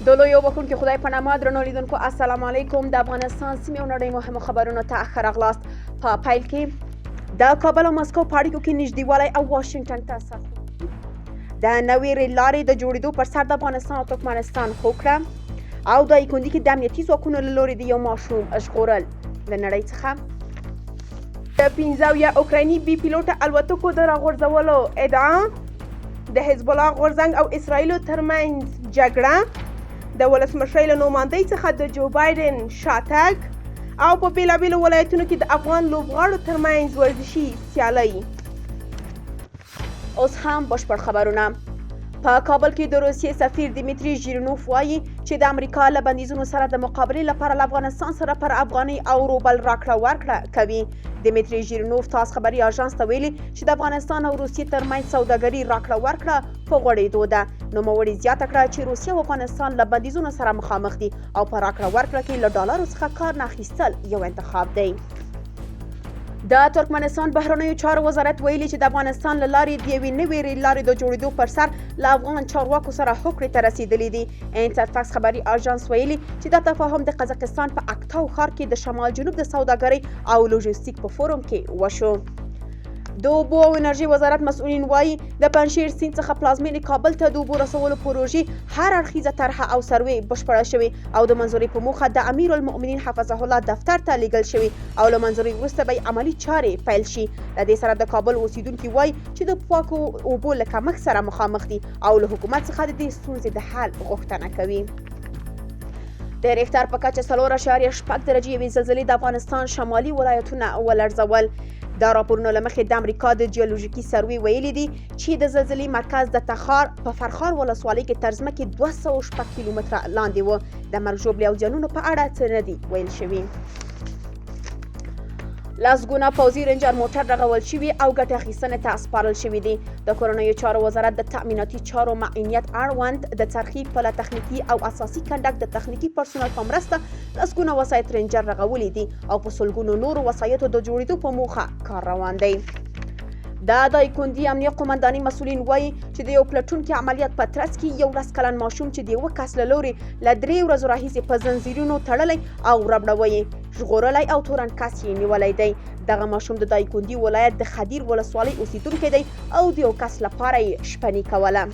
د لویو بخونکي خدای په نامه درنو لیدونکو السلام علیکم. د افغانستان سیمې او نړۍ مهمو خبرونو ته ښه راغلاست. په پیل کې د کابل او مسکو په اړیکو کې نږدېوالی او واشنګټن ته سفر، د نوې ریل لارې د جوړېدو پر سر د افغانستان او ترکمنستان هوکړه، او د دایکنډي کې د امنیتي ځواکونو له لورې د یو ماشوم ژغورل. له نړۍ څخه د 15 اوکرایني بي پیلوټه الوتکو د راغورځولو ادعا، د حزب الله غورځنګ او اسرائیلو ترمنځ جګړه، د ولسمشرۍ له نوماندۍ څخه د جو بایډن شاتګ، او په بېلابېلو ولایتونو کې د افغان لوبغاړو ترمنځ ورزشي سیالۍ. اوس هم بشپړ خبرونه. په کابل کې د روسیې سفیر دیمیتری ژیرینوف وایي چې د امریکا له بندیزونو سره د مقابلې لپاره له افغانستان سره پر افغانۍ او روبل راکړه ورکړه کوي. دیمیتری ژیرینوف تاس خبري اژانس ته ویلي چې د افغانستان او روسیې ترمنځ سوداګري راکړه ورکړه په غوړېدو ده. نوموړي زیاته کړه چې روسیه او افغانستان له بندیزونو سره مخامخ دي او په راکړه ورکړه کې له ډالرو څخه کار نه اخیستل یو انتخاب دی. د ترکمنستان بهرنیو چارو وزارت ویلي چې د افغانستان له لارې د یوې نوې ریل لارې د جوړېدو پر سر له افغان چارواکو سره هوکړې ته رسېدلي دي. انټرفاکس خبري اژانس ویلي چې دا تفاهم د قزاقستان په اکتاو ښار کې د شمال جنوب د سوداګرۍ او لوژستیک په فورم کې وشو. د اوبو او انرژي وزارت مسؤلین وایي د پنجشیر سیند څخه پلازمینې کابل ته د اوبو رسولو پروژې هر اړخیزه طرحه او سروې بشپړه شوې او د منظورۍ په موخه د امیرالمؤمنین حفظه الله دفتر ته لیږل شوي او له منظورۍ وروسته به عملي چارې پیل شي. له دې سره د کابل اوسیدونکي وایي چې د پاکو اوبو له کمښت سره مخامخ دي او له حکومت څخه د دې ستونزې د حل غوښتنه کوي. د ریختر په کچه 4.6 درجې یوې زلزلې د افغانستان شمالي ولایتونه ولړزول. دا راپورونه له مخې د امریکا د جیولوژیکي سروې ویلي دي چې د زلزلې مرکز د تخار په فرخار ولسوالۍ کې تر ځمکې 206 کیلومتره لاندې و. د مرګ ژوبلې او زیانونو په اړه څه نه دي ویل شوي. لسګونه پوځي رینجر موټر رغول شوي او ګټې اخیستنې ته سپارل شوي دي. د کورنیو چارو وزارت د تأمیناتي چارو معاینیت اړوند د څرخي پله تخنیکي او اساسي کنډک د تخنیکي پرسونل په مرسته لسګونه وسایط رینجر رغولي دي او په سلګونو نورو وسایطو د جوړېدو په موخه کار روان دی. د دایکنډي امنیه قومنداني مسؤلین وایي چې د یو پلټونکي عملیات په ترڅ کې 11 کلن ماشوم چې د یوه کس له لورې له 3 ورځو راهیسې په زنځیرونو تړلی او ربړوی ژغورلی او تورن کس یې نیولی دی. دغه ماشوم د دایکنډي ولایت د خدیر ولسوالۍ اوسیدونکی دی او د یو کس لپاره یې شپني کوله.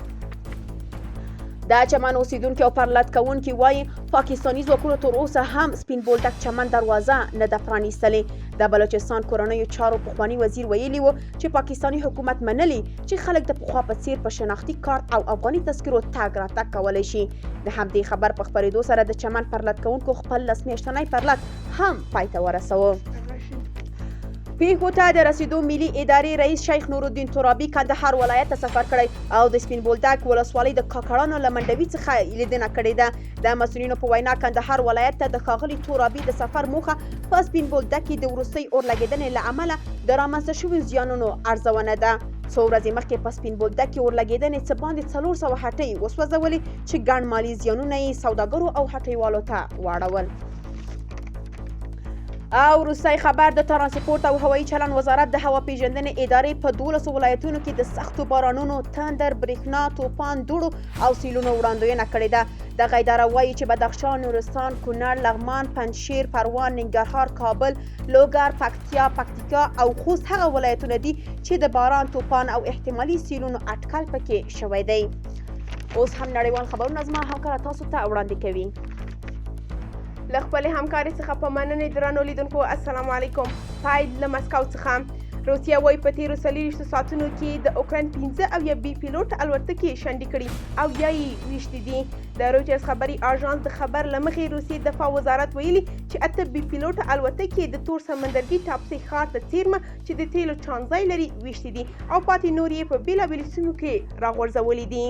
د چمن اوسیدونکي او پرلط کوونکي وایي پاکستاني ځواکونو تر اوسه هم سپین بولدک چمن دروازه نه ده پرانیستلې. د بلوچستان کورنیو چارو پخواني وزیر ویلي و چې پاکستاني حکومت منلي چې خلک د پخوا په څیر په شناختي کارت او افغاني تذکرو تګ راتګ کولی شي. د همدې خبر په خپرېدو سره د چمن پرلط کوونکو خپل 10 میاشتنی پرلط هم پای ته ورسوه. پیښو ته د رسیدو ملي ادارې رئیس شیخ نورالدین ترابي کندهار ولایت ته سفر کړی او د سپین بولدک ولسوالۍ د کاکړانو له منډوي څخه لیدنه کړې ده. د مسؤلینو په وینا کندهار ولایت ته د ښاغلي ترابي د سفر موخه په سپین بولدک کې د وروستۍ اورلګېدنې له امله د رامنځته شویو زیانونو ارزونه ده. څو ورځې مخکې په سپین بولدک کې اورلګېدنې څه باندې 400 هټۍ وسوځولې چې ګڼ مالي زیانونه یې سوداګرو او هټیوالو ته واړول. او وروستی خبر د ترانسپورت او هوایي چلن وزارت د هوا پیژندنې ادارې په 12 ولایتونو کې د سختو بارانونو، تندر، برېښنا، توپان، دوړو او سیلونو وړاندوینه کړې ده. دغه اداره وایي چې بدخشان، نورستان، کونړ، لغمان، پنجشیر، پروان، ننګرهار، کابل، لوګر، پکتیا او خوست هغه ولایتونه دي چې د باران، توپان او احتمالي سیلونو اټکل پکې شوی دی. اوس هم نړیوال خبرونه زما همکاره تاسو ته وړاندې کوي. له خپلې همکارۍ څخه په مننې درنو لیدونکو السلام علیکم. پایل له مسکو څخه روسیه وایي په تیرو 24 ساعتونو کې د اوکراین 15 بي پیلوټ الوتکې شنډې کړي او یا یې ویشتې دي. د رویټرز خبري اژانس د خبر له مخې روسیې دفاع وزارت ویلي چې 8 بي پیلوټ الوتکې د تور سمندرګي ټاپسي ښار ته څیرمه چې د تیلو چانځای لري ویشتې دي او پاتې نور یې په بېلابېلو سیمو کې راغورځولي دي.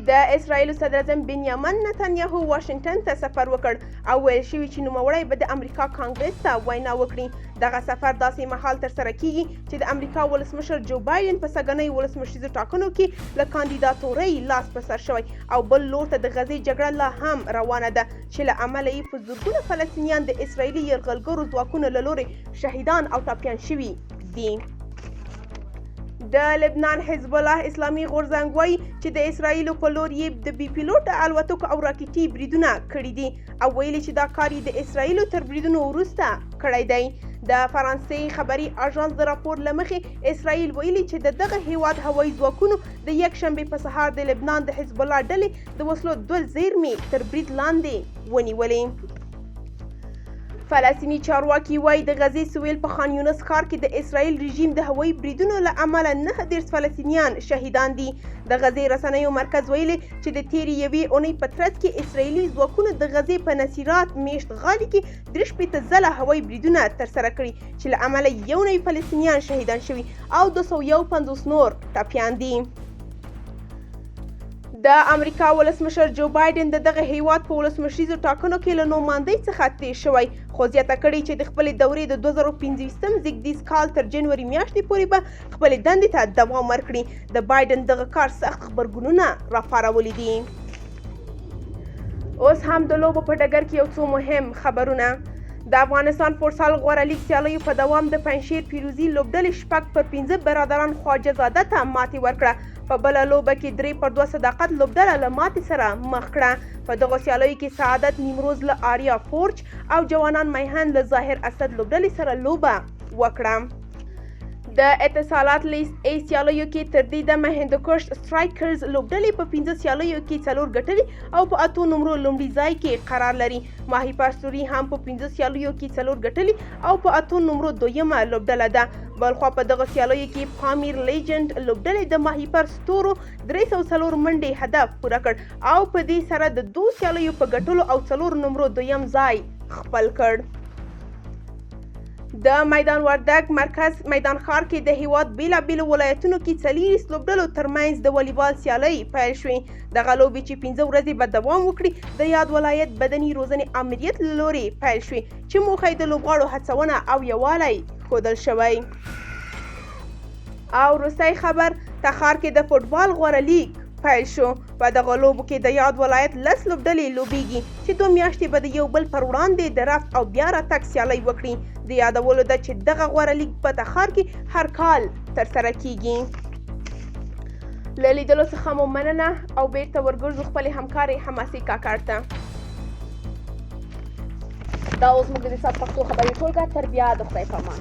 د اسرائیلو صدر اعظم بنیامین نتنیاهو واشنګټن ته سفر وکړ او ویل شوي چې نوموړی به د امریکا کانګرس ته وینا وکړي. دغه سفر داسې مهال ترسره کیږي چې د امریکا ولسمشر جو بایډن په سږنیو ولسمشریزو ټاکنو کې له کاندیداتورۍ لاس په سر شوی او بل لور ته د غزې جګړه لا هم روانه ده چې له امله یې په زرګونه فلسطینیان د اسرائیلي یرغلګرو ځواکونو له لورې شهیدان او ټپیان شوي دي. د لبنان حزب الله اسلامي غورځنګ وایي چې د اسرائیلو په لور یې د بي پیلوټ الوتکو او راکټي بریدونه کړي دي او ویلي چې دا کار یې د اسرائیلو تر بریدونو وروسته کړی دی. د فرانسې خبري اژانس د راپور له مخې اسرائیل ویلي چې د دغه هیواد هوایي ځواکونو د یکشنبې په سهار د لبنان د حزب الله ډلې د وسلو 2 زیرمې تر برید لاندې ونیولې. فلسطیني چارواکي وایي د غزې سویل په خان یونس ښار کې د اسرائیل رژیم د هوایي بریدونو له امله 39 فلسطینیان شهیدان دي. د غزې رسنیو مرکز ویلي چې د تیرې یوې اونۍ په ترڅ کې اسرائیلي ځواکونو د غزې په نصیرات میشت غالي کې 63 ځله هوایي بریدونه ترسره کړي چې له امله 1 فلسطینیان شهیدان شوي او 251 نور ټپیان دي. د امریکا ولسمشر جو بایدن د دغه هیواد په ولسمشریزو ټاکنو کې له نوماندۍ څخه تیر شوی خو زیاته کړې چې د خپلې دورې د 2015 زیږدیز کال تر جنوري میاشتې پورې به خپلې دندې ته دوام ورکړي. د بایدن دغه کار سخت غبرګونونه راپارولي دي. اوس هم د لوبو په ډګر کې یو څو مهم خبرونه. د افغانستان فوټسال غوره لیګ سیالیو په دوام د پنجشیر پیروزي لوبډلې 6-5 برادران خواجه زاده ته ماتې ورکړه. په بله لوبه کې 3-2 صداقت لوبډله له ماتې سره مخ کړه. په دغو سیالیو کې سعادت نیمروز له آریا فورج او جوانان میهن له ظاهر اسد لوبډلې سره لوبه وکړه. د اتصالات لیست ای سیالیو کې تر دې دمه هندوکش سټرایکرز لوبډلې په 15 سیالیو کې 4 ګټلي او په 8 نمرو لومړي ځای کې قرار لري. ماهی پاستوري هم په 15 سیالیو کې 4 ګټلي او په 8 نمرو دویمه لوبډله ده. بلخوا په دغه سیالیو کې پامیر لیجند لوبډلې د ماهی پر ستورو 304 منډې هدف پوره کړ او په دې سره د 2 سیالیو په ګټلو او 4 نمرو دویم ځای خپل کړ. د میدان وردګ مرکز میدان ښار کې د هیواد بیلابیلو ولایتونو کې 40 لوبډلو ترمنځ د والیبال سیالۍ پیل شوې. دغه لوبې چې 15 ورځې به دوام وکړي د یاد ولایت بدني روزنې امریت له لورې پیل شوې چې موخه یې د لوبغاړو هڅونه او یووالی ښودل شوی. او وروستی خبر تخار کې د فوټبال غوره لیګ پیل شو. په دغه لوبو کې د یاد ولایت 10 لوبډلې لوبیږي چې 2 میاشتې به د یو بل پر وړاندې د رفع او بیا راتګ سیالۍ وکړي. د یادولو ده چې دغه غوره لیګ په تخار کې هر کال ترسره کیږي. له لیدلو څخه مو مننه او بیرته ورګرځو خپلې همکارې حماسي کاکړ ته. دا اوس موږ د سات پښتو خبري ټولګه تر بیا د خدای په امان.